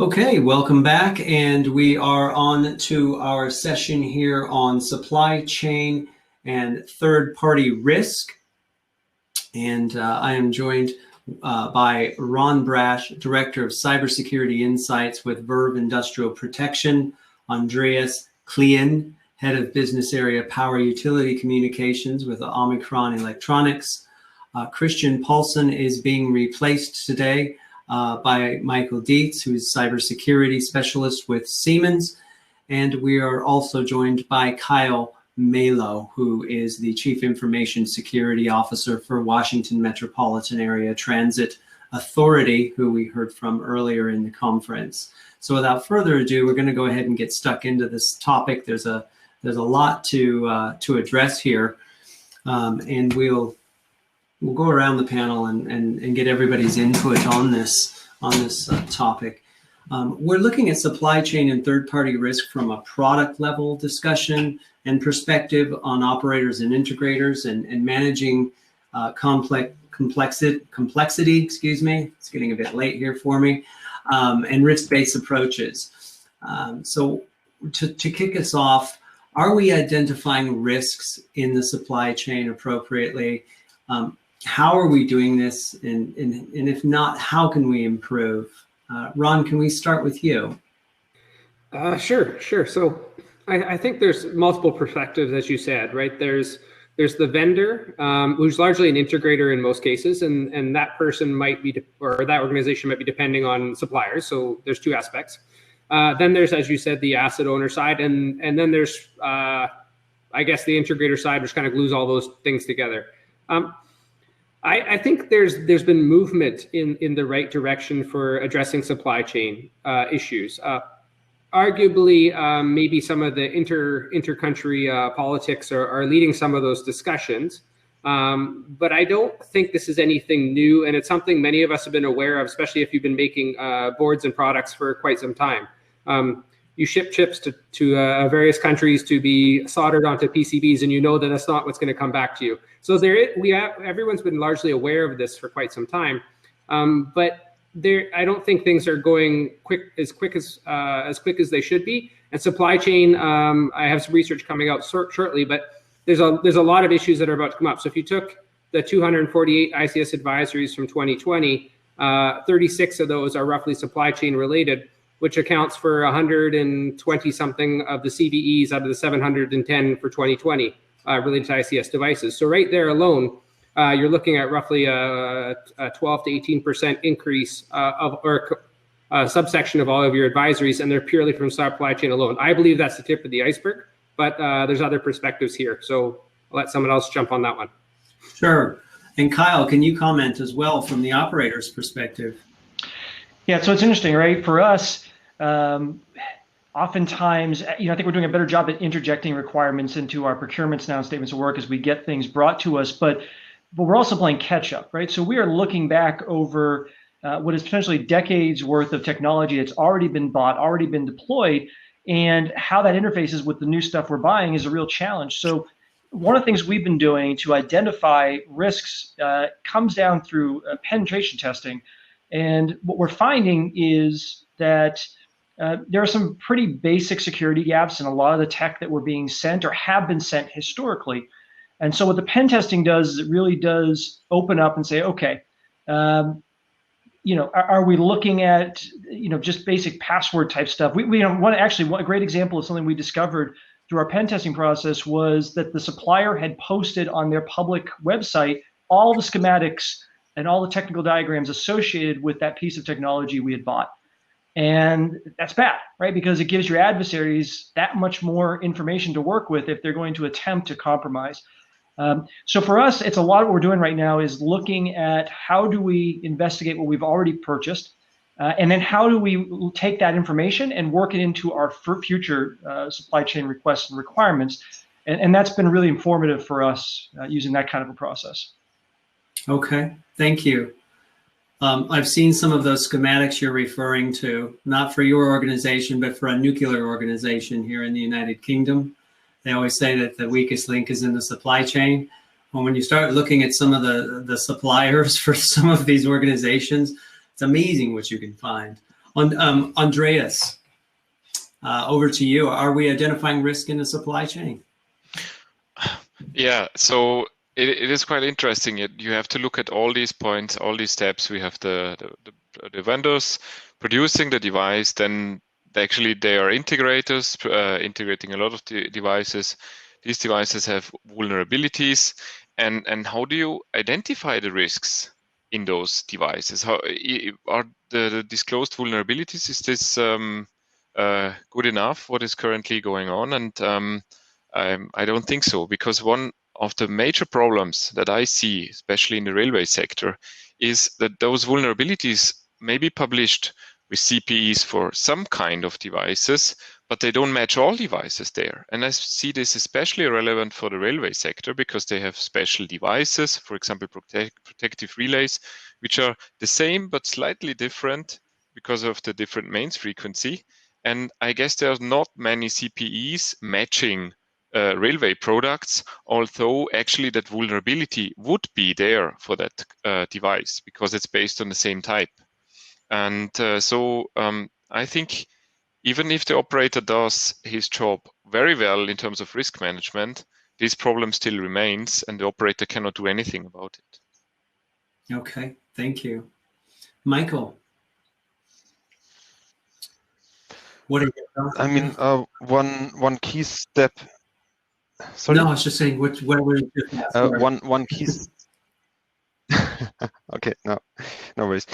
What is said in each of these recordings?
Okay, welcome back, and we are on to our session here on supply chain and third-party risk. And I am joined by Ron Brash, Director of Cybersecurity Insights with Verve Industrial Protection, Andreas Klien, Head of Business Area Power Utility Communications with Omicron Electronics. Christian Paulson is being replaced today by Michael Dietz, who's cybersecurity specialist with Siemens. And we are also joined by Kyle Malo, who is the Chief Information Security Officer for Washington Metropolitan Area Transit Authority, who we heard from earlier in the conference. So without further ado, we're going to go ahead and get stuck into this topic. There's a lot to address here, and we'll go around the panel and get everybody's input on this topic. We're looking at supply chain and third-party risk from a product level discussion and perspective on operators and integrators and managing complexity, excuse me, it's getting a bit late here for me, and risk-based approaches. So to kick us off, are we identifying risks in the supply chain appropriately? How are we doing this? And if not, how can we improve? Ron, can we start with you? Sure. So I think there's multiple perspectives, as you said, right? There's the vendor, who's largely an integrator in most cases, and that person might be, or that organization might be depending on suppliers. So there's two aspects. Then there's, as you said, the asset owner side, and then there's, I guess, the integrator side, which kind of glues all those things together. I think there's been movement in the right direction for addressing supply chain issues. Arguably, maybe some of the inter-country politics are leading some of those discussions. But I don't think this is anything new, and it's something many of us have been aware of, especially if you've been making boards and products for quite some time. You ship chips to various countries to be soldered onto PCBs, and you know that that's not what's going to come back to you. So everyone's been largely aware of this for quite some time, but I don't think things are going as quick as they should be. And supply chain, I have some research coming out shortly, but there's a lot of issues that are about to come up. So if you took the 248 ICS advisories from 2020, 36 of those are roughly supply chain related, which accounts for 120 something of the CVEs out of the 710 for 2020 related to ICS devices. So right there alone, you're looking at roughly a 12 to 18% increase or subsection of all of your advisories, and they're purely from supply chain alone. I believe that's the tip of the iceberg, but there's other perspectives here. So I'll let someone else jump on that one. Sure. And Kyle, can you comment as well from the operator's perspective? Yeah, so it's interesting, right? For us, oftentimes, I think we're doing a better job at interjecting requirements into our procurements now and statements of work as we get things brought to us, but we're also playing catch up, right? So we are looking back over what is potentially decades worth of technology that's already been bought, already been deployed, and how that interfaces with the new stuff we're buying is a real challenge. So one of the things we've been doing to identify risks comes down through penetration testing. And what we're finding is that there are some pretty basic security gaps in a lot of the tech that were being sent or have been sent historically. And so what the pen testing does is it really does open up and say, okay, are we looking at, just basic password type stuff? A great example of something we discovered through our pen testing process was that the supplier had posted on their public website all the schematics and all the technical diagrams associated with that piece of technology we had bought. And that's bad, right? Because it gives your adversaries that much more information to work with if they're going to attempt to compromise. So for us, it's a lot of what we're doing right now is looking at how do we investigate what we've already purchased, and then how do we take that information and work it into our future supply chain requests and requirements. And that's been really informative for us using that kind of a process. Okay, thank you. I've seen some of those schematics you're referring to, not for your organization, but for a nuclear organization here in the United Kingdom. They always say that the weakest link is in the supply chain. Well, when you start looking at some of the suppliers for some of these organizations, it's amazing what you can find. Andreas, over to you. Are we identifying risk in the supply chain? Yeah, so it is quite interesting. You have to look at all these points, all these steps. We have the vendors producing the device, then actually they are integrators, integrating a lot of the devices. These devices have vulnerabilities, and how do you identify the risks in those devices? How are the disclosed vulnerabilities? Is this good enough? What is currently going on? And I don't think so, because one of the major problems that I see, especially in the railway sector, is that those vulnerabilities may be published with CPEs for some kind of devices, but they don't match all devices there. And I see this especially relevant for the railway sector because they have special devices, for example, protective relays, which are the same but slightly different because of the different mains frequency. And I guess there are not many CPEs matching railway products, although actually that vulnerability would be there for that device because it's based on the same type. And so I think even if the operator does his job very well in terms of risk management, this problem still remains and the operator cannot do anything about it. Okay, thank you. Michael, what are your thoughts? I mean, one key step. Sorry? No, I was just saying what were you one key. Okay, no worries.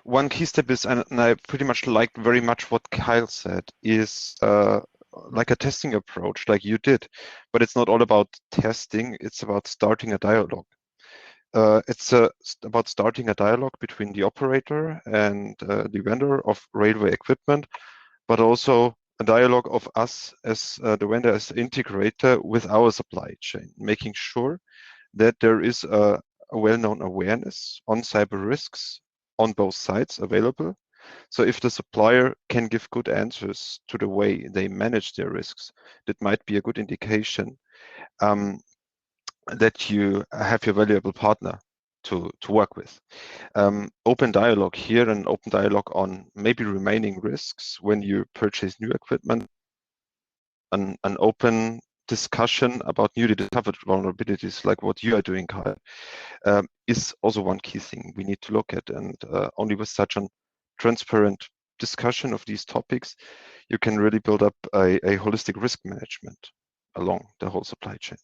One key step is, and I pretty much liked very much what Kyle said, is like a testing approach, like you did, but it's not all about testing. It's about starting a dialogue. It's about starting a dialogue between the operator and the vendor of railway equipment, but also a dialogue of us as the vendor, as integrator with our supply chain, making sure that there is a well-known awareness on cyber risks on both sides available. So if the supplier can give good answers to the way they manage their risks, that might be a good indication that you have your valuable partner to work with. Open dialogue here and open dialogue on maybe remaining risks when you purchase new equipment, an open discussion about newly discovered vulnerabilities like what you are doing, Kyle, is also one key thing we need to look at. And only with such a transparent discussion of these topics, you can really build up a holistic risk management along the whole supply chain.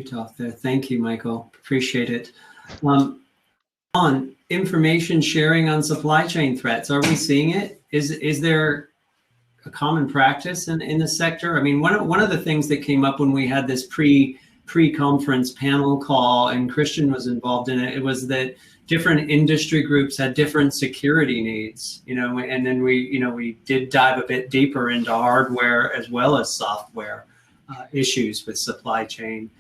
Talk there. Thank you, Michael. Appreciate it. On information sharing on supply chain threats, are we seeing it? Is there a common practice in the sector? I mean, one of the things that came up when we had this pre-conference panel call, and Christian was involved in it, it was that different industry groups had different security needs, and then we did dive a bit deeper into hardware as well as software issues with supply chain.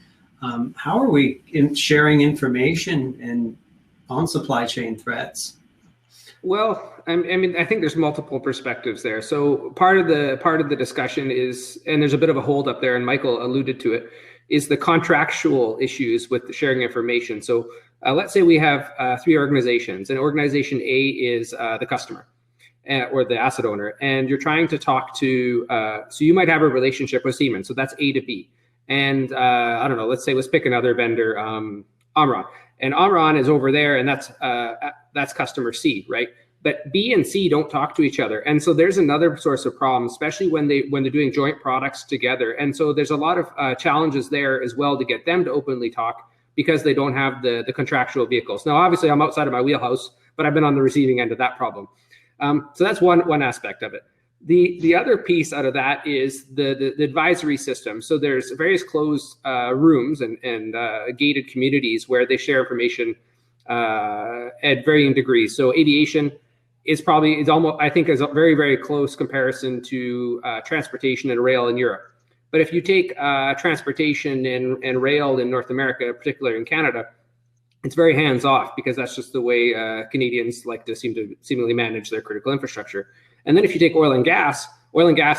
How are we sharing information on supply chain threats? Well, I mean, I think there's multiple perspectives there. So part of the discussion is, and there's a bit of a hold up there, and Michael alluded to it, is the contractual issues with the sharing information. So let's say we have three organizations, and organization A is the customer or the asset owner, and you're trying to talk to, so you might have a relationship with Siemens, so that's A to B. And I don't know, let's pick another vendor, Omron. And Omron is over there, and that's customer C, right? But B and C don't talk to each other. And so there's another source of problem, especially when they're doing joint products together. And so there's a lot of challenges there as well to get them to openly talk because they don't have the contractual vehicles. Now, obviously, I'm outside of my wheelhouse, but I've been on the receiving end of that problem. So that's one aspect of it. The other piece out of that is the advisory system. So there's various closed rooms and gated communities where they share information at varying degrees. So aviation is almost, I think, is a very, very close comparison to transportation and rail in Europe. But if you take transportation and rail in North America, particularly in Canada, it's very hands off because that's just the way Canadians like to seemingly manage their critical infrastructure. And then if you take oil and gas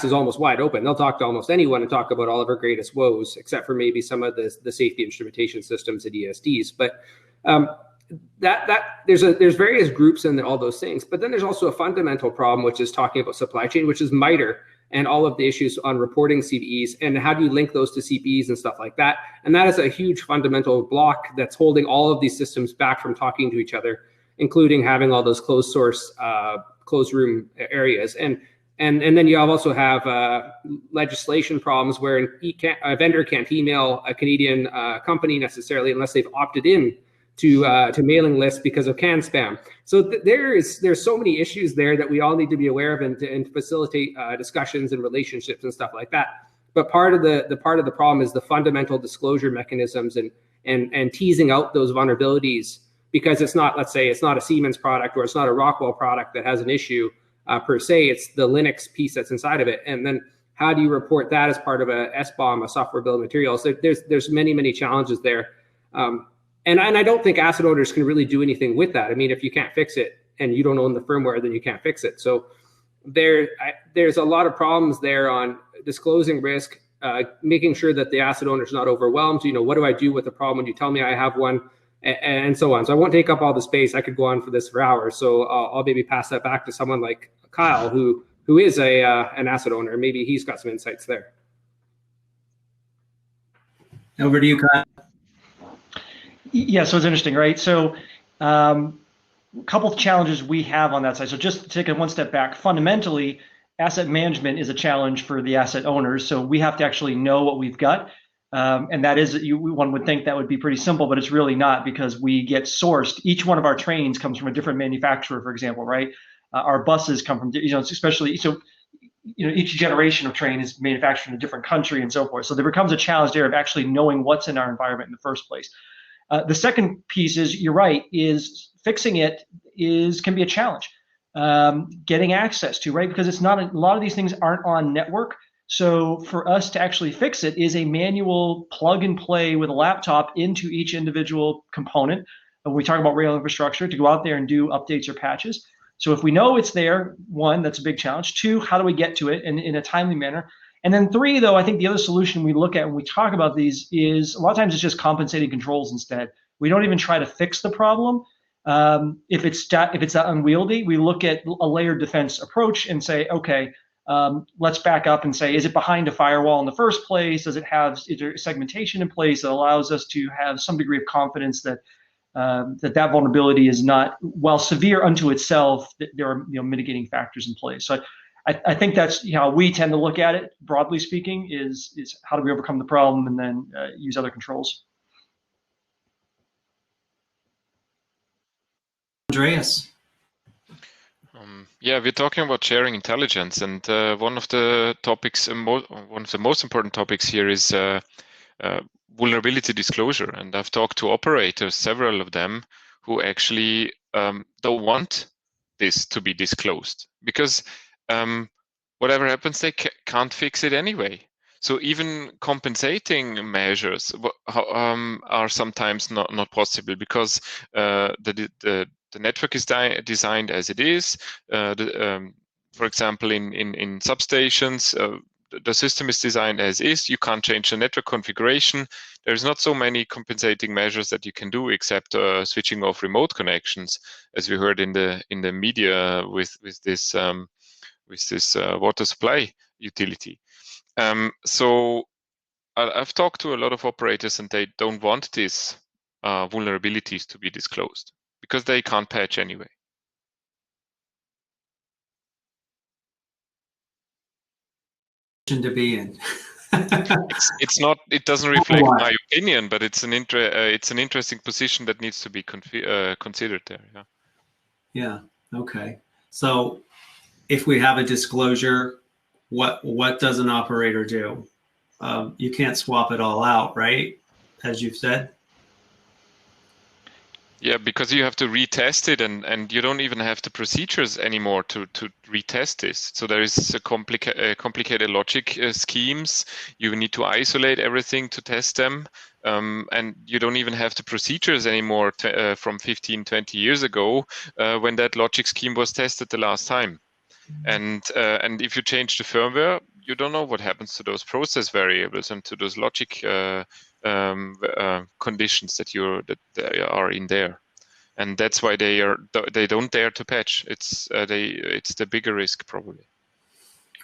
is almost wide open. They'll talk to almost anyone and talk about all of our greatest woes, except for maybe some of the safety instrumentation systems at ESDs. But There's various groups in all those things, but then there's also a fundamental problem, which is talking about supply chain, which is MITRE and all of the issues on reporting CVEs and how do you link those to CPEs and stuff like that. And that is a huge fundamental block that's holding all of these systems back from talking to each other, including having all those closed source, closed room areas. And then you also have legislation problems where a vendor can't email a Canadian company necessarily unless they've opted in to mailing lists because of CAN spam. So there's so many issues there that we all need to be aware of and to facilitate discussions and relationships and stuff like that. But part of the problem is the fundamental disclosure mechanisms and teasing out those vulnerabilities, because it's not, let's say, it's not a Siemens product or it's not a Rockwell product that has an issue per se. It's the Linux piece that's inside of it, and then how do you report that as part of a SBOM, a software bill of materials? So there's many challenges there. And I don't think asset owners can really do anything with that. I mean, if you can't fix it and you don't own the firmware, then you can't fix it. So there's a lot of problems there on disclosing risk, making sure that the asset owner is not overwhelmed. You know, what do I do with the problem when you tell me I have one, and so on. So I won't take up all the space. I could go on for this for hours. So I'll maybe pass that back to someone like Kyle, who is an asset owner. Maybe he's got some insights there. Over to you, Kyle. Yeah, so it's interesting, right? So a couple of challenges we have on that side. So just to take it one step back, fundamentally, asset management is a challenge for the asset owners. So we have to actually know what we've got. And that is, one would think that would be pretty simple, but it's really not, because we get sourced. Each one of our trains comes from a different manufacturer, for example, right? Our buses come from, especially, so, each generation of train is manufactured in a different country and so forth. So there becomes a challenge there of actually knowing what's in our environment in the first place. The second piece is, you're right, is fixing it can be a challenge. Getting access to, right? Because it's not, a lot of these things aren't on network. So for us to actually fix it is a manual plug and play with a laptop into each individual component. When we talk about rail infrastructure, to go out there and do updates or patches. So if we know it's there, one, that's a big challenge. Two, how do we get to it in a timely manner? And then three, though, I think the other solution we look at when we talk about these is a lot of times it's just compensating controls instead. We don't even try to fix the problem. If it's that unwieldy, we look at a layered defense approach and say, okay, let's back up and say, is it behind a firewall in the first place? Is there segmentation in place that allows us to have some degree of confidence that that vulnerability is not, while severe unto itself, that there are mitigating factors in place. So I think that's how we tend to look at it, broadly speaking, is how do we overcome the problem and then use other controls. Andreas. Yeah, we're talking about sharing intelligence, and one of the most important topics here is vulnerability disclosure. And I've talked to operators, several of them, who actually don't want this to be disclosed, because whatever happens, they can't fix it anyway. So even compensating measures are sometimes not possible, because the network is designed as it is. For example, in substations, the system is designed as is. You can't change the network configuration. There's not so many compensating measures that you can do, except switching off remote connections, as we heard in the media with this water supply utility. So I've talked to a lot of operators, and they don't want these vulnerabilities to be disclosed, because they can't patch anyway. To be in. It's not. It doesn't reflect my opinion, but it's an interesting position that needs to be considered there. Yeah. Yeah. Okay. So, if we have a disclosure, what does an operator do? You can't swap it all out, right? As you've said. Yeah, because you have to retest it, and you don't even have the procedures anymore to retest this. So there is a complicated logic schemes. You need to isolate everything to test them, and you don't even have the procedures anymore from 15, 20 years ago when that logic scheme was tested the last time. And if you change the firmware, you don't know what happens to those process variables and to those logic conditions that they are in there, and that's why they don't dare to patch. It's the bigger risk probably.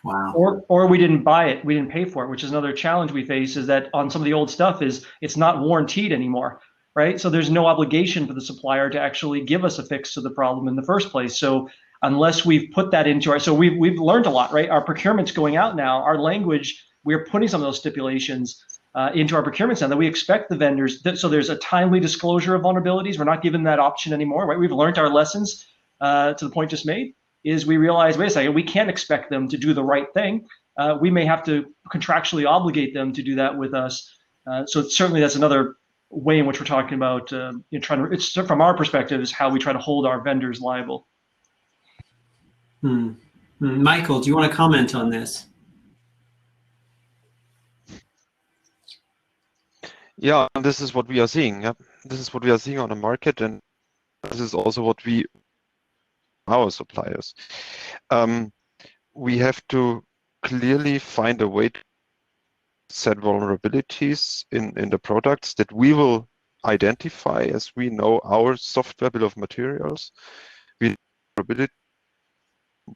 Wow. Or we didn't buy it, we didn't pay for it, which is another challenge we face, is that on some of the old stuff is it's not warranted anymore, right? So there's no obligation for the supplier to actually give us a fix to the problem in the first place. So unless we've put that into our, so we've learned a lot, right? Our procurement's going out now, our language, we're putting some of those stipulations into our procurements now that we expect the vendors, so there's a timely disclosure of vulnerabilities. We're not given that option anymore, right? We've learned our lessons to the point just made. Is we realize, wait a second, we can't expect them to do the right thing. We may have to contractually obligate them to do that with us. So certainly that's another way in which we're talking about trying to, it's from our perspective, is how we try to hold our vendors liable. Michael, do you want to comment on this? Yeah, and this is what we are seeing. Yeah, this is what we are seeing on the market, and this is also what our suppliers. We have to clearly find a way to set vulnerabilities in the products that we will identify as we know our software bill of materials. We vulnerability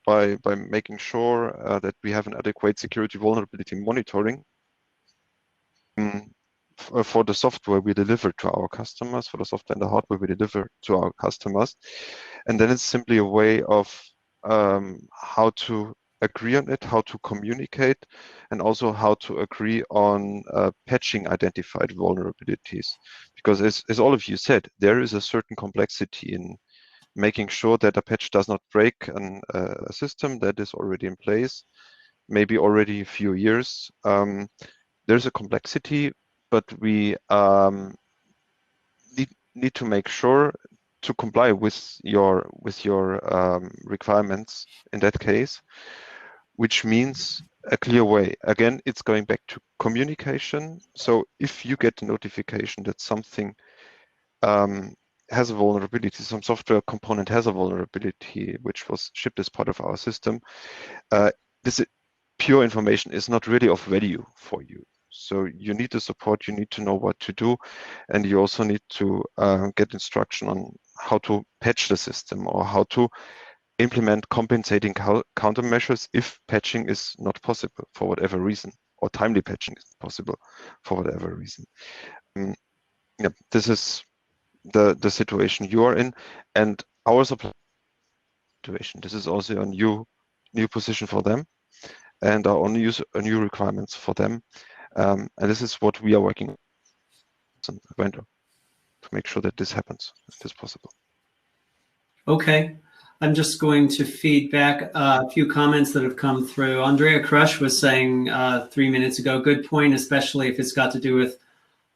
by making sure that we have an adequate security vulnerability monitoring for the software we deliver to our customers, for the software and the hardware we deliver to our customers. And then it's simply a way of how to agree on it, how to communicate, and also how to agree on patching identified vulnerabilities. Because as all of you said, there is a certain complexity in making sure that a patch does not break a system that is already in place, maybe already a few years. There's a complexity, but we need to make sure to comply with your requirements in that case, which means a clear way. Again, it's going back to communication. So if you get a notification that something has a vulnerability, some software component has a vulnerability which was shipped as part of our system, this pure information is not really of value for you. So you need the support, you need to know what to do, and you also need to get instruction on how to patch the system or how to implement compensating countermeasures if patching is not possible for whatever reason, or timely patching is possible for whatever reason. Yeah, this is the situation you are in, and our supply situation. This is also a new position for them, and our own new requirements for them. And this is what we are working on as a vendor to make sure that this happens, if it's possible. Okay, I'm just going to feed back a few comments that have come through. Andrea Crush was saying 3 minutes ago, good point, especially if it's got to do with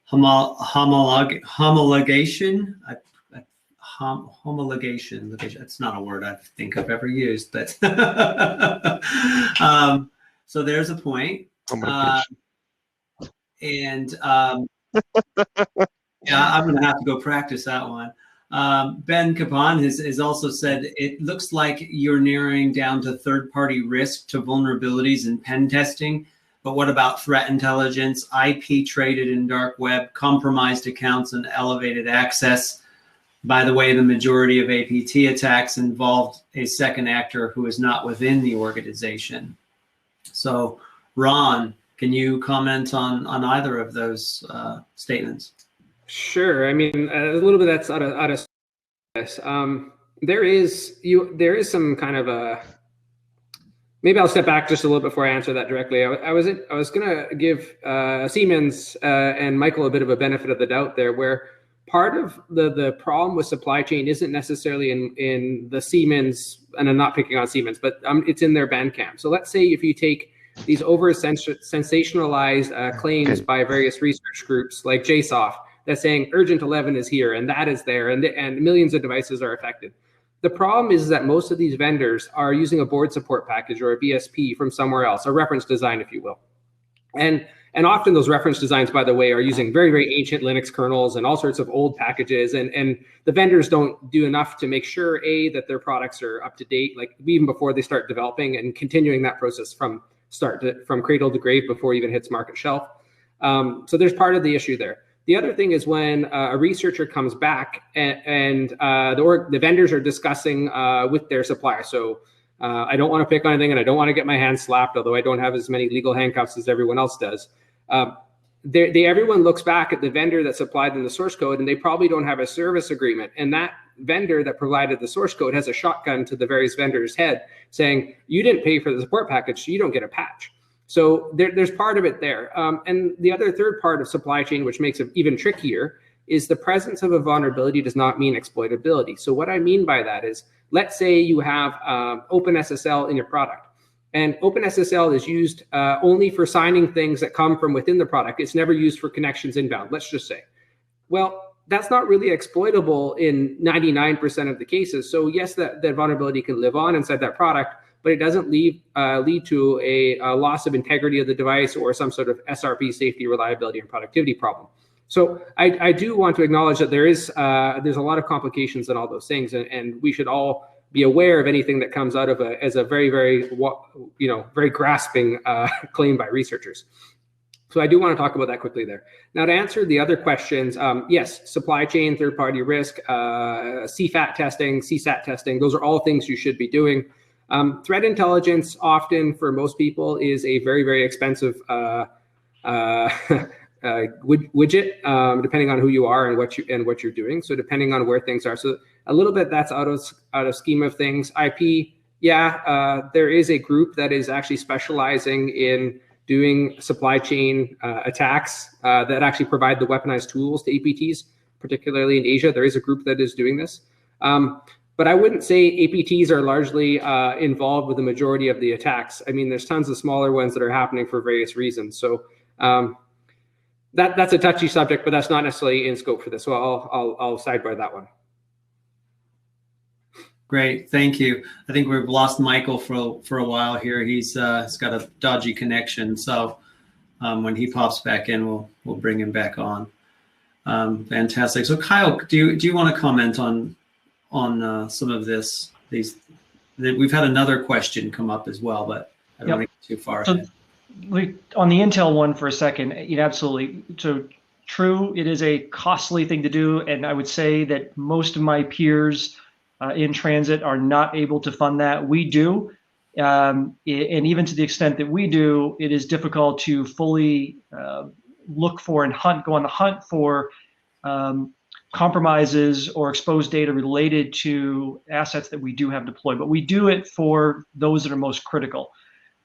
homologation. Homologation. It's not a word I think I've ever used, but so there's a point. And yeah, I'm going to have to go practice that one. Ben Caban has also said, it looks like you're narrowing down to third-party risk to vulnerabilities in pen testing, but what about threat intelligence, IP traded in dark web, compromised accounts, and elevated access? By the way, the majority of APT attacks involved a second actor who is not within the organization. So, Ron, can you comment on either of those statements? Sure. I mean, a little bit that's out of this. There is some kind of a. Maybe I'll step back just a little bit before I answer that directly. I was going to give Siemens and Michael a bit of a benefit of the doubt there, where part of the problem with supply chain isn't necessarily in the Siemens, and I'm not picking on Siemens, but it's in their Bandcamp. So let's say if you take these over sensationalized claims by various research groups like JSOF that's saying urgent 11 is here and that is there and millions of devices are affected. The problem is that most of these vendors are using a board support package or a BSP from somewhere else, a reference design, if you will. And often those reference designs, by the way, are using very, very ancient Linux kernels and all sorts of old packages. And the vendors don't do enough to make sure, A, that their products are up to date, like even before they start developing and continuing that process from from cradle to grave before it even hits market shelf. So there's part of the issue there. The other thing is when a researcher comes back and the vendors are discussing with their supplier. So I don't want to pick on anything and I don't want to get my hands slapped, although I don't have as many legal handcuffs as everyone else does. Everyone looks back at the vendor that supplied them the source code, and they probably don't have a service agreement. And that vendor that provided the source code has a shotgun to the various vendors' head saying, you didn't pay for the support package, so you don't get a patch. So there's part of it there. And the other third part of supply chain, which makes it even trickier, is the presence of a vulnerability does not mean exploitability. So what I mean by that is, let's say you have OpenSSL in your product, and OpenSSL is used only for signing things that come from within the product. It's never used for connections inbound, let's just say. Well, that's not really exploitable in 99% of the cases. So yes, that vulnerability can live on inside that product, but it doesn't lead to a loss of integrity of the device or some sort of SRP, safety, reliability, and productivity problem. So I do want to acknowledge that there's a lot of complications in all those things, and we should all be aware of anything that comes out of as a very, very, very grasping claim by researchers. So I do want to talk about that quickly there. Now, to answer the other questions, yes, supply chain, third-party risk, CFAT testing, CSAT testing, those are all things you should be doing. Threat intelligence often for most people is a very, very expensive widget, depending on who you are and what you're doing. So depending on where things are, so a little bit that's out of scheme of things. IP, there is a group that is actually specializing in doing supply chain attacks that actually provide the weaponized tools to APTs, particularly in Asia. There is a group that is doing this. But I wouldn't say APTs are largely involved with the majority of the attacks. I mean, there's tons of smaller ones that are happening for various reasons. So that's a touchy subject, but that's not necessarily in scope for this. So I'll sidebar that one. Great, thank you. I think we've lost Michael for a while here. He's got a dodgy connection, so when he pops back in, we'll bring him back on. Fantastic. So Kyle, do you want to comment on some of this? We've had another question come up as well, but I don't want to get too far ahead. On the Intel one for a second, absolutely. So true, it is a costly thing to do, and I would say that most of my peers in transit are not able to fund that. We do, and even to the extent that we do, it is difficult to fully look for and go on the hunt for compromises or exposed data related to assets that we do have deployed. But we do it for those that are most critical.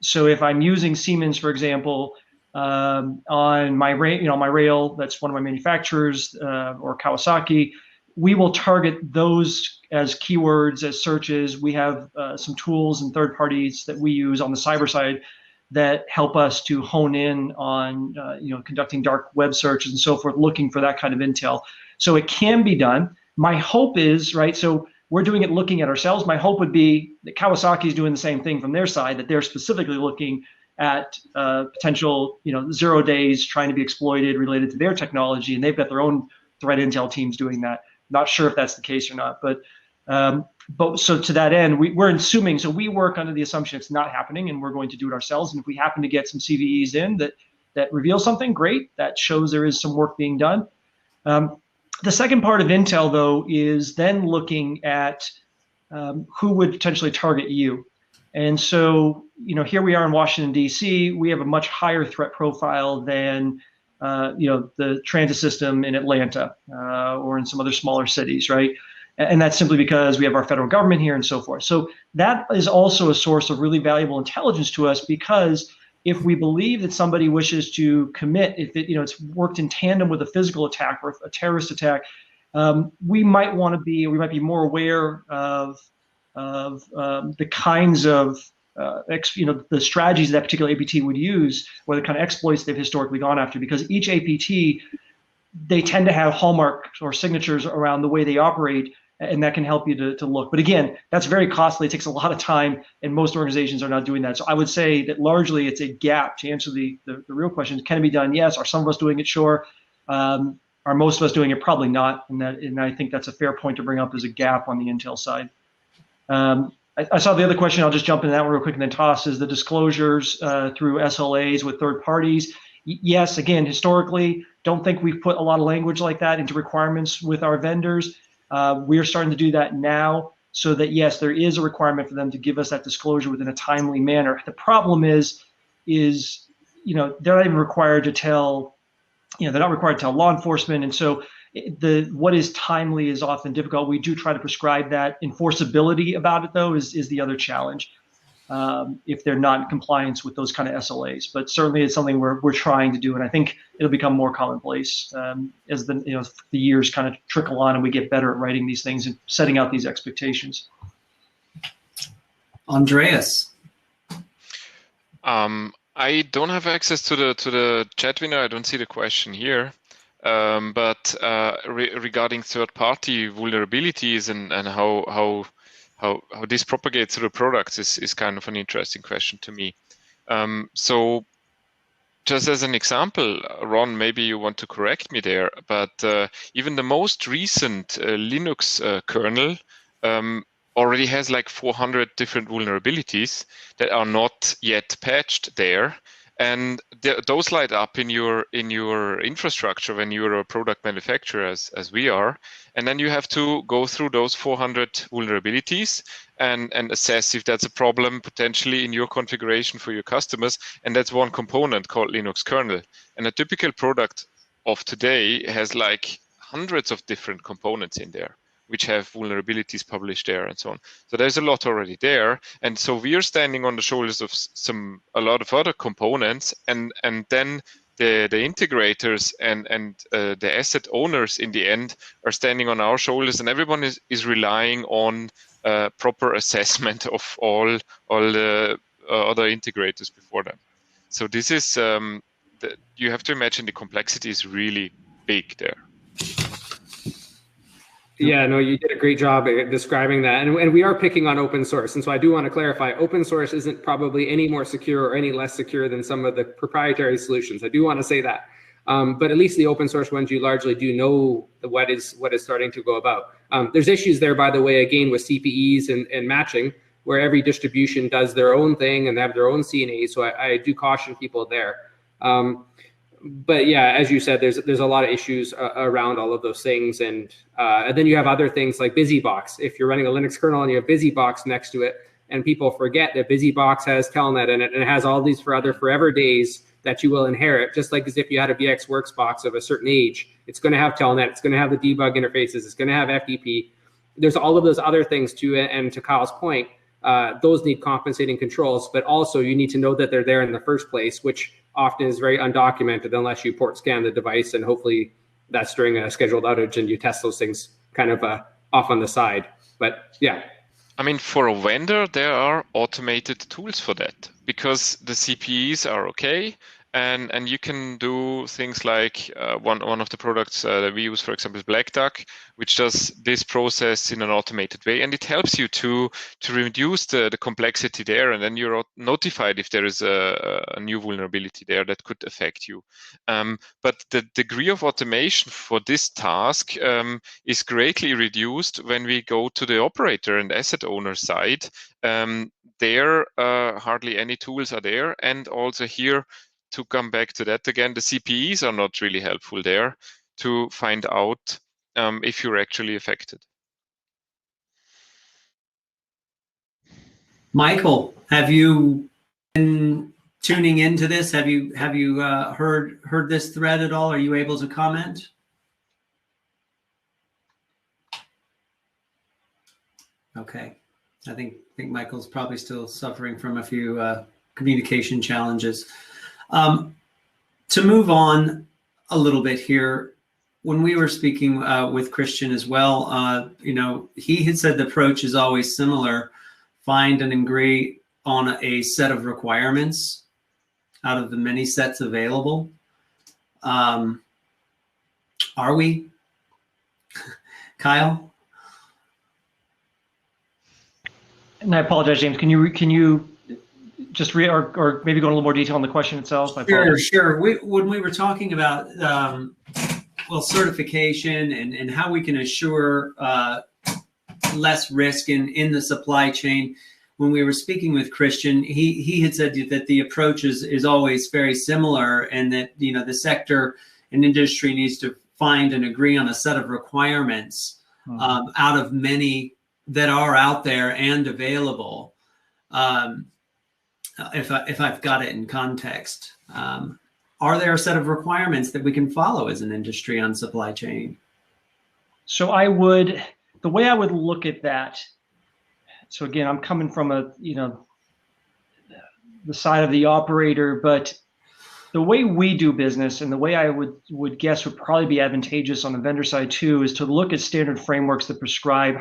So if I'm using Siemens, for example, on my rail, that's one of my manufacturers, or Kawasaki, we will target those as keywords, as searches. We have some tools and third parties that we use on the cyber side that help us to hone in on conducting dark web searches and so forth, looking for that kind of intel. So it can be done. My hope is, right, so we're doing it looking at ourselves. My hope would be that Kawasaki is doing the same thing from their side, that they're specifically looking at potential 0 days trying to be exploited related to their technology, and they've got their own threat intel teams doing that. Not sure if that's the case or not, but so to that end, we're assuming, so we work under the assumption it's not happening, and we're going to do it ourselves. And if we happen to get some CVEs in that reveal something, great. That shows there is some work being done. The second part of Intel, though, is then looking at who would potentially target you. And so, here we are in Washington, D.C. We have a much higher threat profile than the transit system in Atlanta or in some other smaller cities, right? And that's simply because we have our federal government here and so forth. So that is also a source of really valuable intelligence to us, because if we believe that somebody wishes to commit, if it's worked in tandem with a physical attack or a terrorist attack, we might be more aware of the kinds of the strategies that particular APT would use, or the kind of exploits they've historically gone after, because each APT, they tend to have hallmarks or signatures around the way they operate, and that can help you to look. But again, that's very costly. It takes a lot of time, and most organizations are not doing that. So I would say that largely it's a gap. To answer the real question, can it be done? Yes. Are some of us doing it? Sure. Are most of us doing it? Probably not. And I think that's a fair point to bring up as a gap on the Intel side. I saw the other question. I'll just jump into that one real quick and then toss is the disclosures through SLAs with third parties. Yes, again, historically, don't think we've put a lot of language like that into requirements with our vendors. We are starting to do that now so that, yes, there is a requirement for them to give us that disclosure within a timely manner. The problem is they're not even required to tell, they're not required to tell law enforcement. And so what is timely is often difficult. We do try to prescribe that. Enforceability about it, though, is the other challenge if they're not in compliance with those kind of SLAs. But certainly it's something we're trying to do, and I think it'll become more commonplace as the years kind of trickle on and we get better at writing these things and setting out these expectations. Andreas. I don't have access to the chat window. I don't see the question here. But regarding third-party vulnerabilities and how this propagates through the products is kind of an interesting question to me. So just as an example, Ron, maybe you want to correct me there, but even the most recent Linux kernel already has like 400 different vulnerabilities that are not yet patched there. And those light up in your infrastructure when you're a product manufacturer, as we are, and then you have to go through those 400 vulnerabilities and assess if that's a problem potentially in your configuration for your customers. And that's one component called Linux kernel. And a typical product of today has like hundreds of different components in there, which have vulnerabilities published there and so on. So there's a lot already there. And so we are standing on the shoulders of a lot of other components, and then the integrators and the asset owners in the end are standing on our shoulders, and everyone is relying on proper assessment of all the other integrators before them. So this is, you have to imagine the complexity is really big there. Yeah, no, you did a great job at describing that. And we are picking on open source. And so I do want to clarify, open source isn't probably any more secure or any less secure than some of the proprietary solutions. I do want to say that. But at least the open source ones, you largely do know what is starting to go about. There's issues there, by the way, again, with CPEs and matching, where every distribution does their own thing and they have their own CNA. So I do caution people there. But yeah, as you said, there's a lot of issues around all of those things, and then you have other things like BusyBox. If you're running a Linux kernel and you have BusyBox next to it, and people forget that BusyBox has Telnet in it, and it has all these forever days that you will inherit, just like as if you had a VxWorks box of a certain age. It's going to have Telnet, it's going to have the debug interfaces, it's going to have FTP. There's all of those other things too, and to Kyle's point, those need compensating controls, but also you need to know that they're there in the first place, which often is very undocumented unless you port scan the device, and hopefully that's during a scheduled outage and you test those things kind of off on the side. But yeah. I mean, for a vendor, there are automated tools for that because the CPEs are okay. And you can do things like one of the products that we use, for example, is Black Duck, which does this process in an automated way, and it helps you to reduce the complexity there, and then you're notified if there is a new vulnerability there that could affect you. But the degree of automation for this task is greatly reduced when we go to the operator and asset owner side. There hardly any tools are there, and also here, to come back to that again, the CPEs are not really helpful there to find out if you're actually affected. Michael, have you been tuning into this? Have you heard this thread at all? Are you able to comment? Okay, I think Michael's probably still suffering from a few communication challenges. To move on a little bit here, when we were speaking with Christian as well, he had said the approach is always similar: find and agree on a set of requirements out of the many sets available. Are we, Kyle? And I apologize, James. Can you just or maybe go in a little more detail on the question itself? Sure. When we were talking about certification and how we can assure less risk in the supply chain. When we were speaking with Christian, he had said that the approach is always very similar, and that the sector and industry needs to find and agree on a set of requirements out of many that are out there and available. If I've got it in context, are there a set of requirements that we can follow as an industry on supply chain? So the way I would look at that. So again, I'm coming from the side of the operator, but the way we do business, and the way I would guess would probably be advantageous on the vendor side too, is to look at standard frameworks that prescribe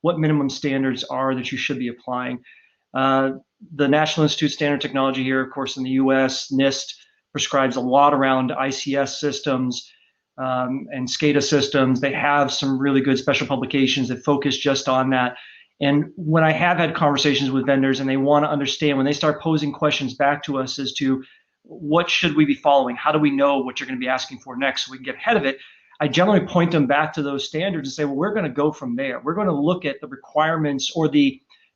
what minimum standards are that you should be applying. The National Institute of Standard Technology here, of course, in the U.S., NIST prescribes a lot around ICS systems and SCADA systems. They have some really good special publications that focus just on that. And when I have had conversations with vendors and they want to understand, when they start posing questions back to us as to what should we be following, how do we know what you're going to be asking for next so we can get ahead of it, I generally point them back to those standards and say, well, we're going to go from there. We're going to look at the requirements, or they're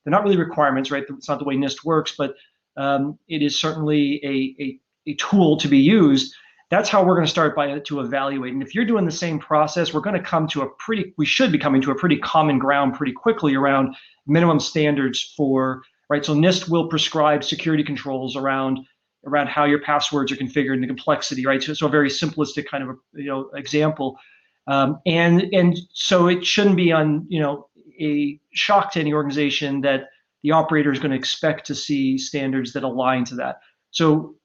not really requirements, right? It's not the way NIST works, but it is certainly a tool to be used. That's how we're going to start to evaluate. And if you're doing the same process, we should be coming to a pretty common ground pretty quickly around minimum standards right? So NIST will prescribe security controls around how your passwords are configured and the complexity, right? So a very simplistic kind of example. And so it shouldn't be a shock to any organization that the operator is going to expect to see standards that align to that. So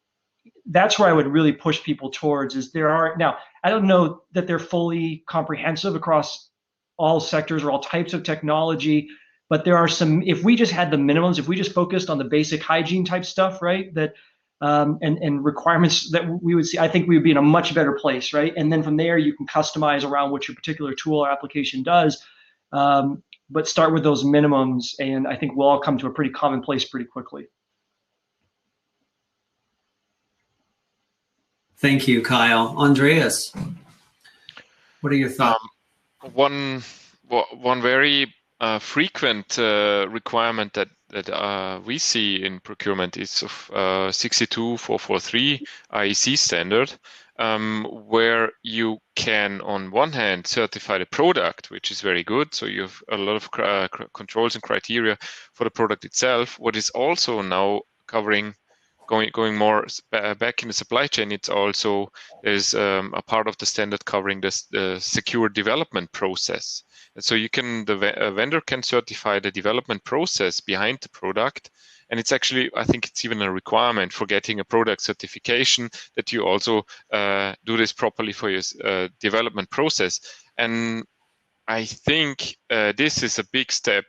that's where I would really push people towards. Now, I don't know that they're fully comprehensive across all sectors or all types of technology, but there are some. If we just had the minimums, if we just focused on the basic hygiene type stuff, right, that and requirements that we would see, I think we would be in a much better place, right? And then from there, you can customize around what your particular tool or application does, but start with those minimums, and I think we'll all come to a pretty common place pretty quickly. Thank you, Kyle. Andreas, what are your thoughts? One very frequent requirement that we see in procurement is of 62443 IEC standard, where you can, on one hand, certify the product, which is very good. So you have a lot of controls and criteria for the product itself. What is also now covering, going more back in the supply chain, it's also there's a part of the standard covering the secure development process. And so the vendor can certify the development process behind the product. And it's actually, I think it's even a requirement for getting a product certification that you also do this properly for your development process. And I think this is a big step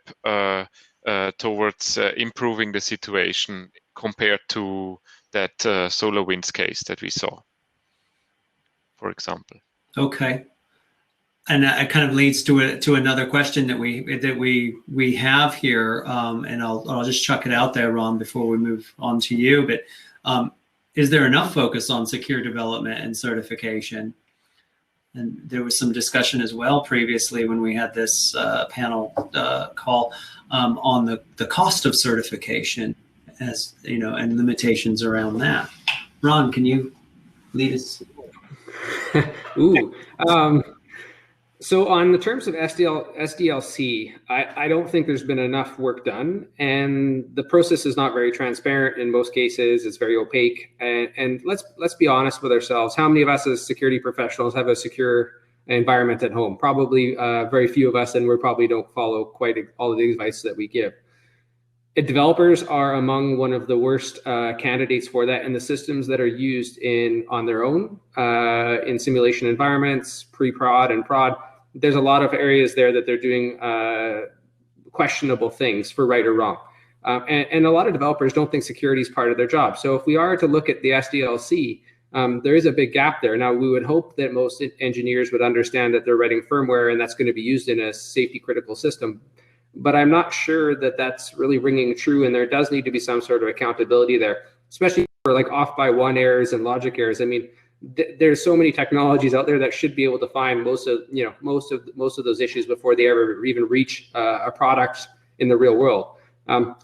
towards improving the situation compared to that SolarWinds case that we saw, for example. Okay. And that kind of leads to another question that we have here, and I'll just chuck it out there, Ron, before we move on to you. But is there enough focus on secure development and certification? And there was some discussion as well previously when we had this panel call on the cost of certification, as and limitations around that. Ron, can you lead us? Ooh. So on the terms of SDLC, I don't think there's been enough work done, and the process is not very transparent in most cases. It's very opaque, and let's be honest with ourselves. How many of us as security professionals have a secure environment at home? Probably very few of us, and we probably don't follow quite all of the advice that we give. Developers are among one of the worst candidates for that, and the systems that are used on their own in simulation environments, pre-prod and prod, there's a lot of areas there that they're doing questionable things for right or wrong. And a lot of developers don't think security is part of their job. So if we are to look at the SDLC, there is a big gap there. Now, we would hope that most engineers would understand that they're writing firmware and that's going to be used in a safety critical system. But I'm not sure that that's really ringing true, and there does need to be some sort of accountability there, especially for like off by one errors and logic errors. I mean, there's so many technologies out there that should be able to find most of those issues before they ever even reach a product in the real world.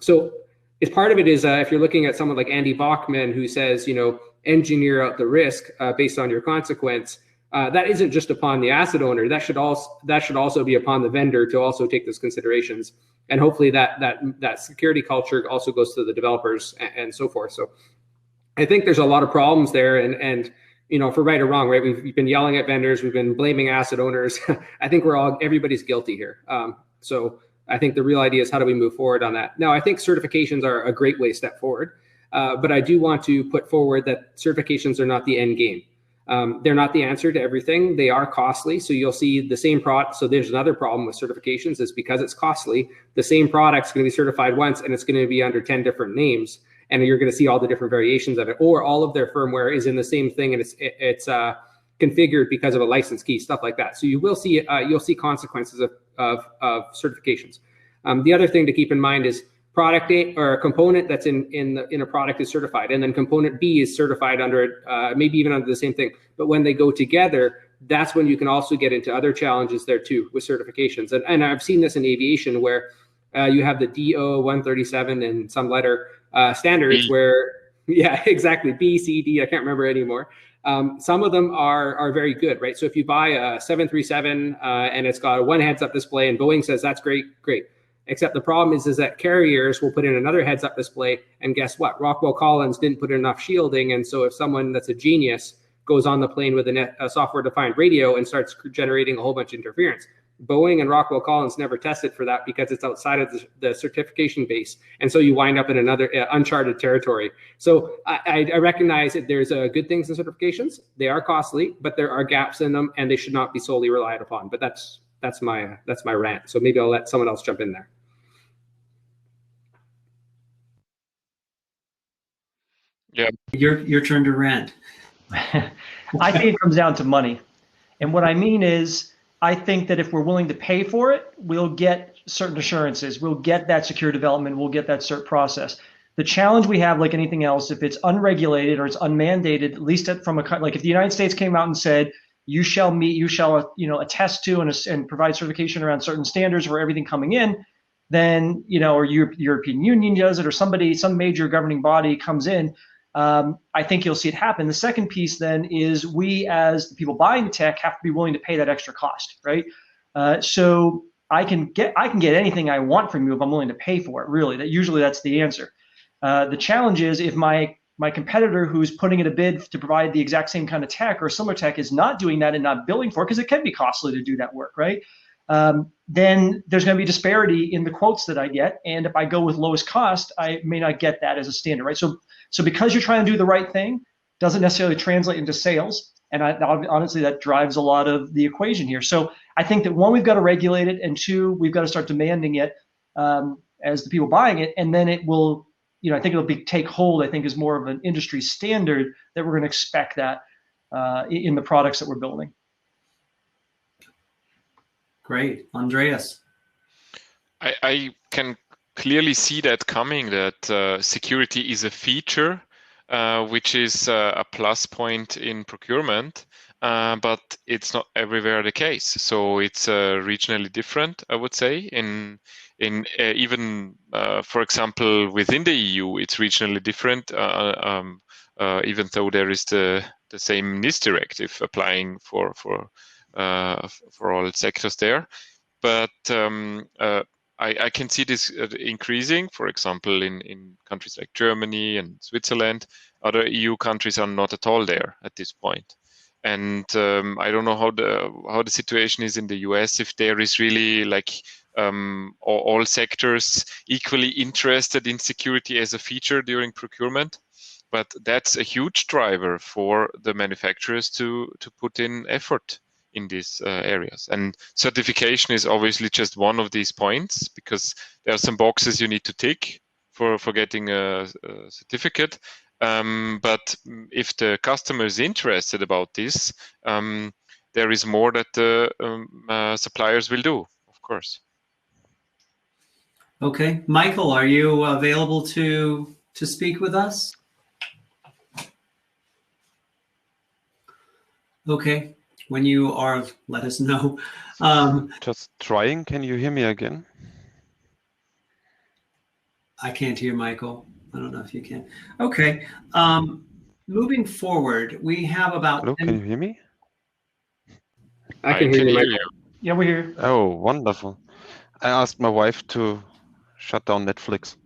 So as part of it is if you're looking at someone like Andy Bachman, who says, engineer out the risk based on your consequence. That isn't just upon the asset owner. That should also be upon the vendor to also take those considerations. And hopefully that security culture also goes to the developers and so forth. So I think there's a lot of problems there, and for right or wrong, right? We've been yelling at vendors, we've been blaming asset owners. I think everybody's guilty here. So I think the real idea is how do we move forward on that? Now, I think certifications are a great way to step forward, but I do want to put forward that certifications are not the end game. They're not the answer to everything. They are costly. So you'll see the same product. So there's another problem with certifications is because it's costly, the same product's going to be certified once and it's going to be under 10 different names. And you're going to see all the different variations of it, or all of their firmware is in the same thing and it's configured because of a license key, stuff like that. So you will see you'll see consequences of certifications. The other thing to keep in mind is product A or a component that's in a product is certified, and then component B is certified under it, maybe even under the same thing. But when they go together, that's when you can also get into other challenges there too with certifications. And I've seen this in aviation where you have the DO 137 and some letter standards where, yeah, exactly, B, C, D, I can't remember anymore. Some of them are very good, right? So if you buy a 737 and it's got a one heads-up display and Boeing says that's great. Except the problem is that carriers will put in another heads-up display, and guess what? Rockwell Collins didn't put in enough shielding, and so if someone that's a genius goes on the plane with a software-defined radio and starts generating a whole bunch of interference, Boeing and Rockwell Collins never tested for that because it's outside of the certification base, and so you wind up in another uncharted territory. So I recognize that there's good things in certifications. They are costly, but there are gaps in them, and they should not be solely relied upon. But that's my rant. So maybe I'll let someone else jump in there. Yeah, your turn to rant. I think it comes down to money. And what I mean is, I think that if we're willing to pay for it, we'll get certain assurances. We'll get that secure development. We'll get that cert process. The challenge we have, like anything else, if it's unregulated or it's unmandated, at least from like if the United States came out and said, you shall attest to and provide certification around certain standards for everything coming in, then, or European Union does it, or some major governing body comes in, I think you'll see it happen. The second piece then is we, as the people buying the tech, have to be willing to pay that extra cost, right? So I can get anything I want from you if I'm willing to pay for it. Really, that's the answer. The challenge is if my competitor who's putting in a bid to provide the exact same kind of tech or similar tech is not doing that and not billing for it, because it can be costly to do that work, right? Then there's going to be disparity in the quotes that I get. And if I go with lowest cost, I may not get that as a standard, right? So because you're trying to do the right thing, doesn't necessarily translate into sales. And honestly, that drives a lot of the equation here. So I think that one, we've got to regulate it, and two, we've got to start demanding it as the people buying it, and then it will, I think it'll take hold. I think is more of an industry standard that we're going to expect that in the products that we're building. Great, Andreas. I can clearly see that coming, that security is a feature, which is a plus point in procurement, but it's not everywhere the case. So it's regionally different, I would say. In even, for example, within the EU, it's regionally different, even though there is the same NIS directive applying for all sectors there. But I can see this increasing, for example, in countries like Germany and Switzerland. Other EU countries are not at all there at this point. And I don't know how the situation is in the US, if there is really like all sectors equally interested in security as a feature during procurement. But that's a huge driver for the manufacturers to put in effort in these areas. And certification is obviously just one of these points, because there are some boxes you need to tick for getting a certificate. But if the customer is interested about this, there is more that the suppliers will do, of course. Okay, Michael, are you available to speak with us? Okay. When you are, let us know. Just trying. Can you hear me again? I can't hear Michael. I don't know if you can. Okay. Moving forward, we have about Hello, 10. can you hear me? I can hear you, Michael. Yeah, we're here. Oh, wonderful. I asked my wife to shut down Netflix.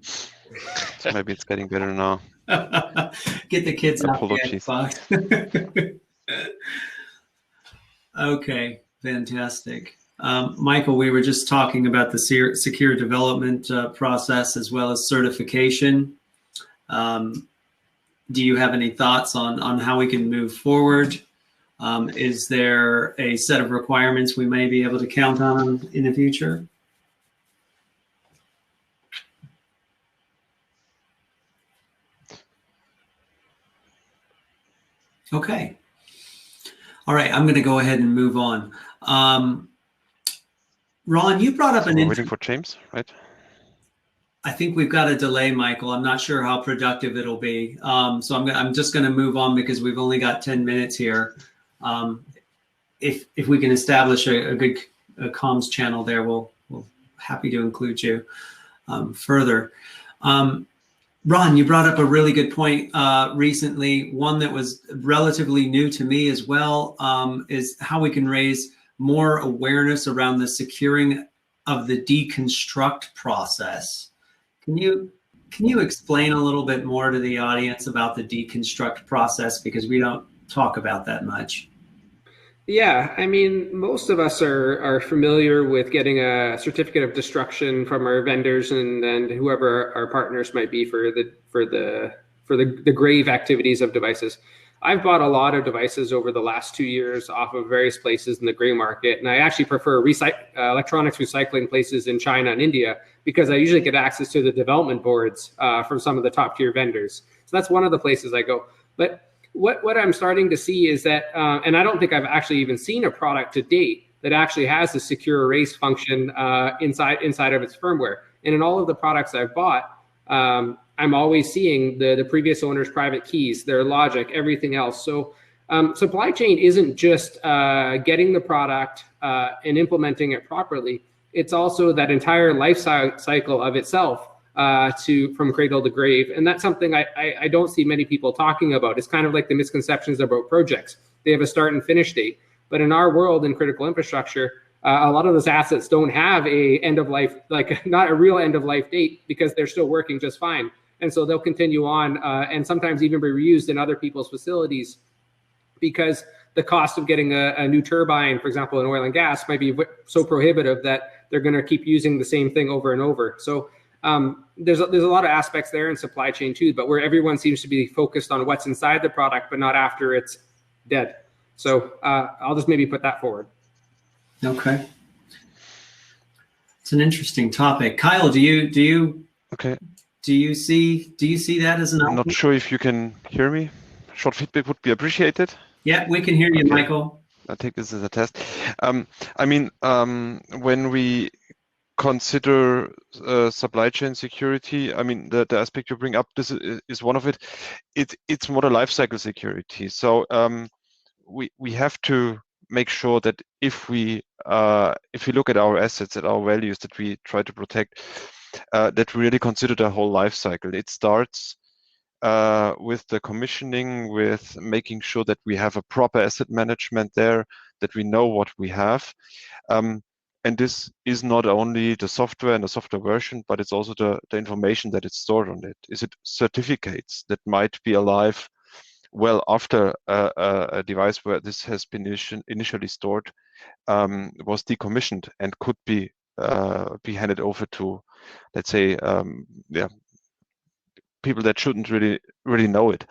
So maybe it's getting better now. Get the kids off the Apologies. Xbox. Okay, fantastic. Michael, we were just talking about the secure development process as well as certification. Do you have any thoughts on how we can move forward? Is there a set of requirements we may be able to count on in the future? Okay. All right, I'm going to go ahead and move on. Ron, you brought up So we're waiting for James, right? I think we've got a delay, Michael. I'm not sure how productive it'll be. So I'm just going to move on because we've only got 10 minutes here. If we can establish a good comms channel there, we'll happy to include you further. Ron, you brought up a really good point recently. One that was relatively new to me as well is how we can raise more awareness around the securing of the deconstruct process. Can you explain a little bit more to the audience about the deconstruct process, because we don't talk about that much? Yeah, I mean, most of us are familiar with getting a certificate of destruction from our vendors and whoever our partners might be for the grave activities of devices. I've bought a lot of devices over the last 2 years off of various places in the gray market, and I actually prefer electronics recycling places in China and India because I usually get access to the development boards from some of the top tier vendors. So that's one of the places I go. But what I'm starting to see is that, and I don't think I've actually even seen a product to date that actually has a secure erase function inside of its firmware. And in all of the products I've bought, I'm always seeing the previous owner's private keys, their logic, everything else. So supply chain isn't just getting the product and implementing it properly. It's also that entire life cycle of itself from cradle to grave. And that's something I don't see many people talking about. It's kind of like the misconceptions about projects. They have a start and finish date. But in our world, in critical infrastructure, a lot of those assets don't have a end of life, like not a real end of life date, because they're still working just fine. And so they'll continue on and sometimes even be reused in other people's facilities, because the cost of getting a new turbine, for example, in oil and gas, might be so prohibitive that they're going to keep using the same thing over and over. So there's a lot of aspects there in supply chain too, but where everyone seems to be focused on what's inside the product, but not after it's dead. So I'll just maybe put that forward. Okay, it's an interesting topic. Kyle, do you Okay. do you see that as an option? I'm not sure if you can hear me. Short feedback would be appreciated. Yeah, we can hear you, Okay. Michael. I take this as a test. I mean, when we consider supply chain security, I mean, the aspect you bring up, this is one of it. It's more the lifecycle security. So we have to make sure that if we look at our assets, at our values that we try to protect, that we really consider the whole life cycle. It starts with the commissioning, with making sure that we have a proper asset management there, that we know what we have. And this is not only the software and the software version, but it's also the information that is stored on it. Is it certificates that might be alive well after a device where this has been initially stored was decommissioned and could be handed over to, let's say, people that shouldn't really know it.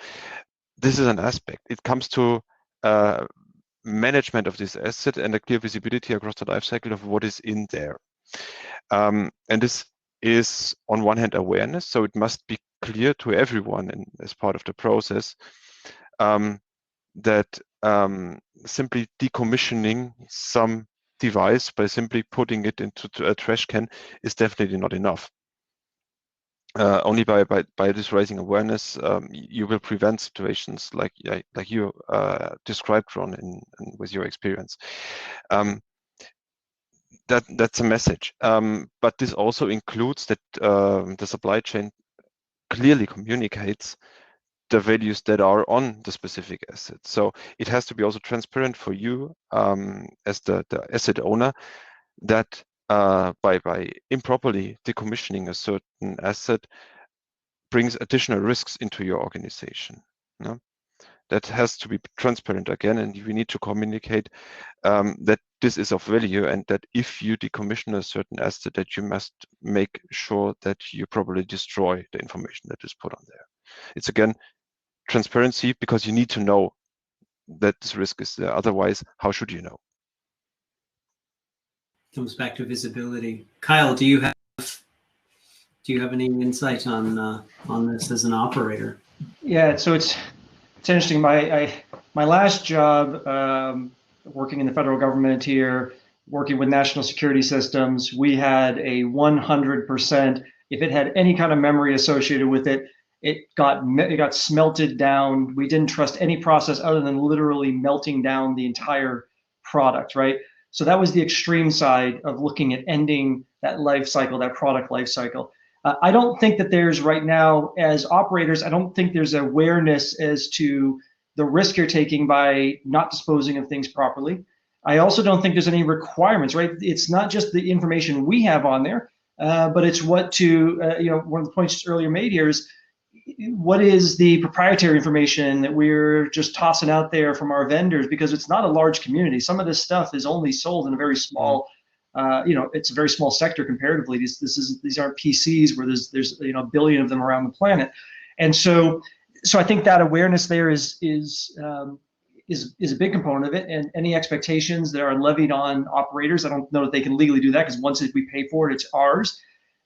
This is an aspect. It comes to management of this asset and a clear visibility across the life cycle of what is in there. And this is on one hand awareness, so it must be clear to everyone and as part of the process that simply decommissioning some device by simply putting it into a trash can is definitely not enough. only by this raising awareness, you will prevent situations like you described, Ron, with your experience. That's a message. But this also includes that the supply chain clearly communicates the values that are on the specific asset. So it has to be also transparent for you as the asset owner that by improperly decommissioning a certain asset brings additional risks into your organization. No? That has to be transparent again, and we need to communicate that this is of value, and that if you decommission a certain asset, that you must make sure that you properly destroy the information that is put on there. It's again transparency, because you need to know that this risk is there. Otherwise, how should you know? Comes back to visibility. Kyle, do you have any insight on this as an operator? Yeah, so it's interesting. My last job, working in the federal government here, working with national security systems, we had a 100%. If it had any kind of memory associated with it, it got smelted down. We didn't trust any process other than literally melting down the entire product, right? So that was the extreme side of looking at ending that life cycle, that product life cycle. I don't think that there's right now, as operators, I don't think there's awareness as to the risk you're taking by not disposing of things properly. I also don't think there's any requirements, right? It's not just the information we have on there, but it's what one of the points earlier made here is what is the proprietary information that we're just tossing out there from our vendors, because it's not a large community. Some of this stuff is only sold in a very small it's a very small sector comparatively. These aren't PCs where there's a billion of them around the planet, and so I think that awareness there is a big component of it. And any expectations that are levied on operators, I don't know that they can legally do that, because once we pay for it, it's ours.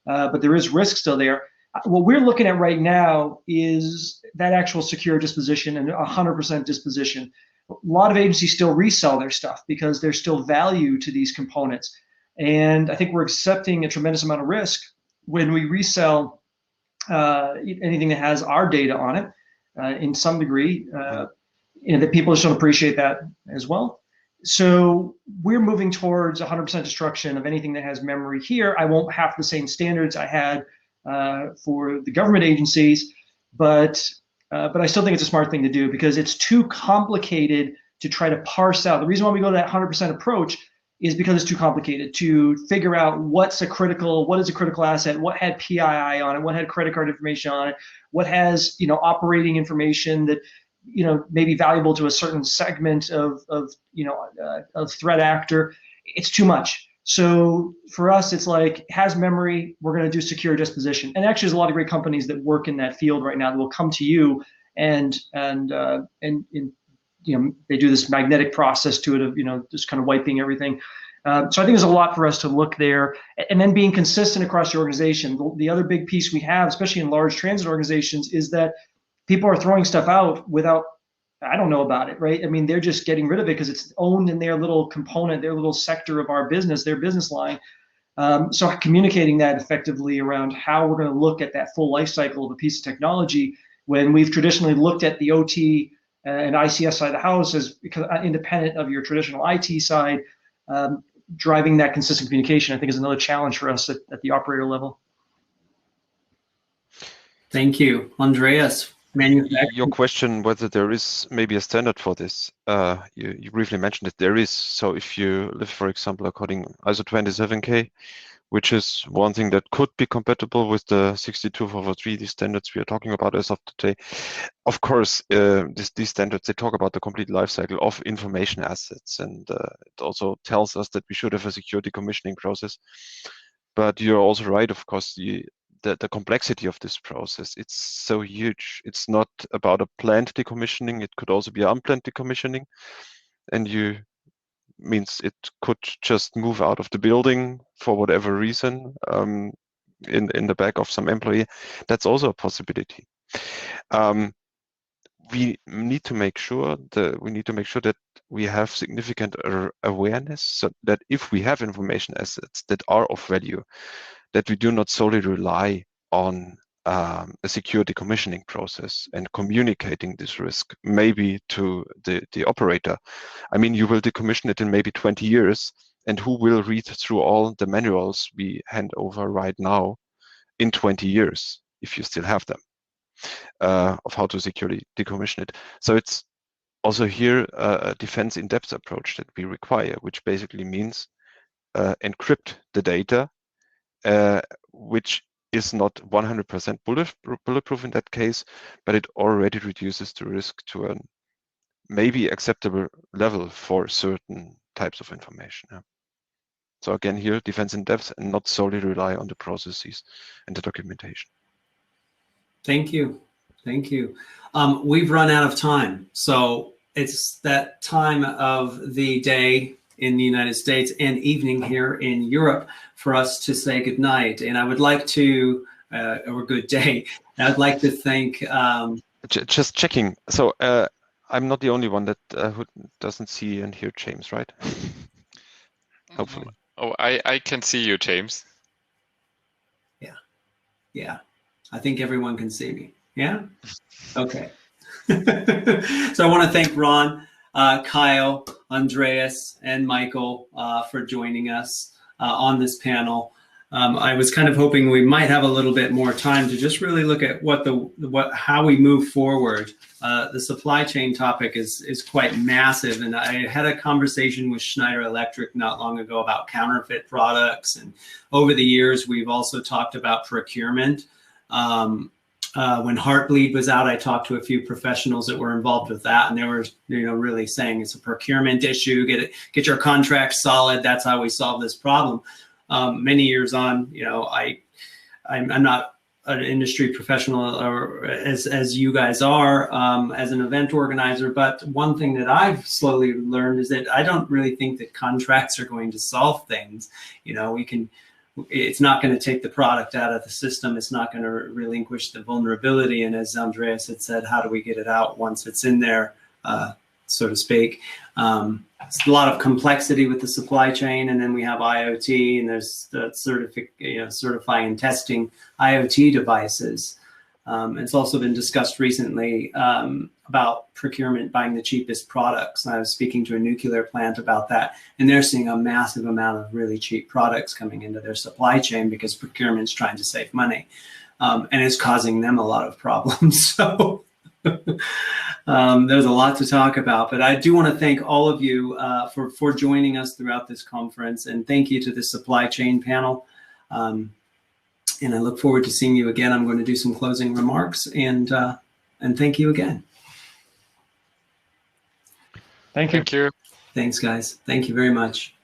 But there is risk still there. What we're looking at right now is that actual secure disposition and 100% disposition. A lot of agencies still resell their stuff because there's still value to these components. And I think we're accepting a tremendous amount of risk when we resell anything that has our data on it in some degree. That people just don't appreciate that as well. So we're moving towards 100% destruction of anything that has memory here. I won't have the same standards I had for the government agencies, but I still think it's a smart thing to do, because it's too complicated to try to parse out. The reason why we go to that 100% approach is because it's too complicated to figure out what is a critical asset, what had PII on it, what had credit card information on it, what has operating information that may be valuable to a certain segment of threat actor. It's too much. So for us, it's like, has memory, we're going to do secure disposition. And actually, there's a lot of great companies that work in that field right now that will come to you and they do this magnetic process to it of just kind of wiping everything. So I think there's a lot for us to look there, and then being consistent across the organization. The other big piece we have, especially in large transit organizations, is that people are throwing stuff out without, I don't know about it, right? I mean, they're just getting rid of it because it's owned in their little component, their little sector of our business, their business line. So communicating that effectively around how we're going to look at that full life cycle of a piece of technology, when we've traditionally looked at the OT and ICS side of the house as independent of your traditional IT side, driving that consistent communication, I think, is another challenge for us at the operator level. Thank you. Andreas, your question whether there is maybe a standard for this, you briefly mentioned it. There is. So if you live, for example, according ISO 27000, which is one thing that could be compatible with the 62443, these standards we are talking about as of today. Of course, these standards, they talk about the complete life cycle of information assets, and it also tells us that we should have a secure decommissioning process. But you're also right, of course, the complexity of this process, it's so huge. It's not about a planned decommissioning, it could also be unplanned decommissioning, and means it could just move out of the building for whatever reason in the back of some employee. That's also a possibility. We need to make sure that we have significant awareness, so that if we have information assets that are of value, that we do not solely rely on a secure decommissioning process and communicating this risk maybe to the operator. I mean, you will decommission it in maybe 20 years, and who will read through all the manuals we hand over right now in 20 years, if you still have them, of how to securely decommission it. So it's also here a defense in depth approach that we require, which basically means encrypt the data, which is not 100% bulletproof in that case, but it already reduces the risk to a maybe acceptable level for certain types of information. Yeah. So again, here, defense in depth and not solely rely on the processes and the documentation. Thank you. Thank you. We've run out of time. So it's that time of the day in the United States and evening here in Europe for us to say goodnight. And I would like to, or good day, I'd like to thank... Just checking. So I'm not the only one that who doesn't see and hear James, right? Hopefully. Oh, I can see you, James. Yeah, I think everyone can see me. Yeah? Okay. So I want to thank Ron, Kyle, Andreas, and Michael for joining us on this panel. I was kind of hoping we might have a little bit more time to just really look at how we move forward. The supply chain topic is quite massive, and I had a conversation with Schneider Electric not long ago about counterfeit products, and over the years we've also talked about procurement. When Heartbleed was out, I talked to a few professionals that were involved with that, and they were, really saying it's a procurement issue. Get your contracts solid. That's how we solve this problem. Many years on, I'm not an industry professional or as you guys are as an event organizer, but one thing that I've slowly learned is that I don't really think that contracts are going to solve things. It's not going to take the product out of the system. It's not going to relinquish the vulnerability. And as Andreas had said, how do we get it out once it's in there, so to speak? It's a lot of complexity with the supply chain. And then we have IoT, and there's the certifying and testing IoT devices. It's also been discussed recently about procurement, buying the cheapest products. I was speaking to a nuclear plant about that, and they're seeing a massive amount of really cheap products coming into their supply chain because procurement's trying to save money, and it's causing them a lot of problems. So there's a lot to talk about, but I do want to thank all of you for joining us throughout this conference, and thank you to the supply chain panel. And I look forward to seeing you again. I'm going to do some closing remarks, and thank you again. Thank you. Thank you. Thanks, guys. Thank you very much.